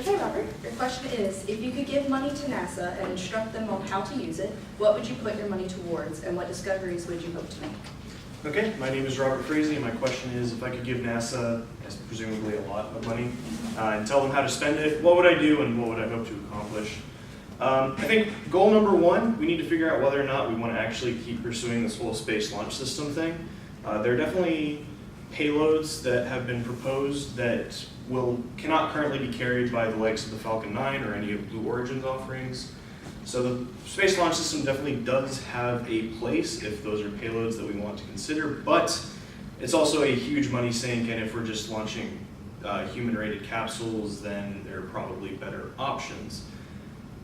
Okay, Robert, your question is, if you could give money to NASA and instruct them on how to use it, what would you put your money towards, and what discoveries would you hope to make? Okay, my name is Robert Frazee, and my question is, if I could give NASA, as presumably a lot of money, and tell them how to spend it, what would I do and what would I hope to accomplish? I think goal number one, we need to figure out whether or not we want to actually keep pursuing this whole space launch system thing. There are definitely payloads that have been proposed that cannot currently be carried by the likes of the Falcon 9 or any of Blue Origin's offerings. So the space launch system definitely does have a place if those are payloads that we want to consider, but it's also a huge money sink, and if we're just launching human-rated capsules, then there are probably better options.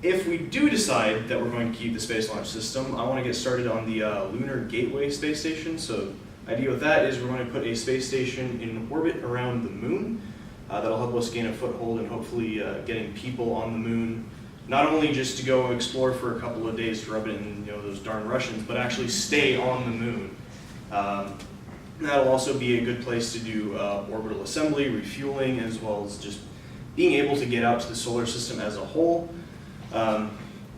If we do decide that we're going to keep the space launch system, I want to get started on the Lunar Gateway space station. So the idea with that is we're going to put a space station in orbit around the moon. That'll help us gain a foothold and hopefully getting people on the moon, not only just to go explore for a couple of days to rub it in those darn Russians, but actually stay on the moon. That'll also be a good place to do orbital assembly, refueling, as well as just being able to get out to the solar system as a whole.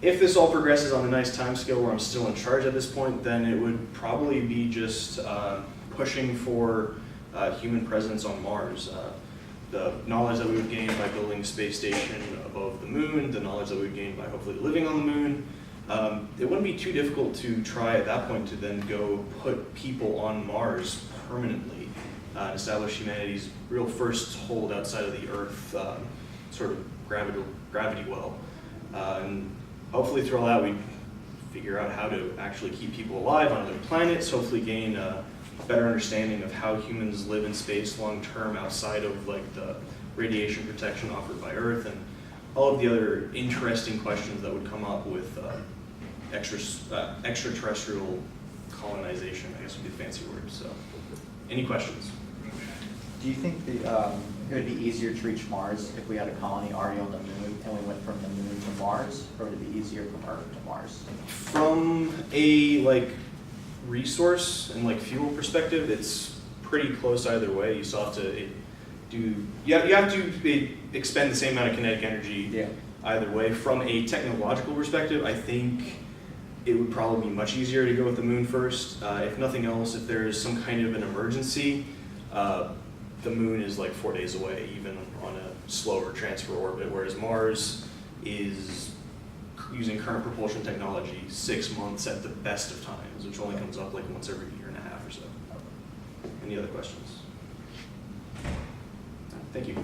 If this all progresses on a nice timescale where I'm still in charge at this point, then it would probably be just pushing for human presence on Mars. The knowledge that we would gain by building a space station above the moon, the knowledge that we would gain by hopefully living on the moon, it wouldn't be too difficult to try at that point to then go put people on Mars permanently, establish humanity's real first hold outside of the Earth sort of gravity well. And hopefully through all that we'd figure out how to actually keep people alive on other planets, hopefully gain a better understanding of how humans live in space long term outside of the radiation protection offered by Earth, and all of the other interesting questions that would come up with extraterrestrial colonization, I guess would be the fancy word. So, any questions? Do you think it would be easier to reach Mars if we had a colony already on the moon and we went from the moon to Mars, or would it be easier from Earth to Mars? From a resource and fuel perspective, it's pretty close either way. You still have to you have to expend the same amount of kinetic energy either way. From a technological perspective, I think it would probably be much easier to go with the moon first. If nothing else, if there's some kind of an emergency, the moon is 4 days away, even on a slower transfer orbit, whereas Mars is, using current propulsion technology, 6 months at the best of times, which only comes up once every year and a half or so. Any other questions? Thank you.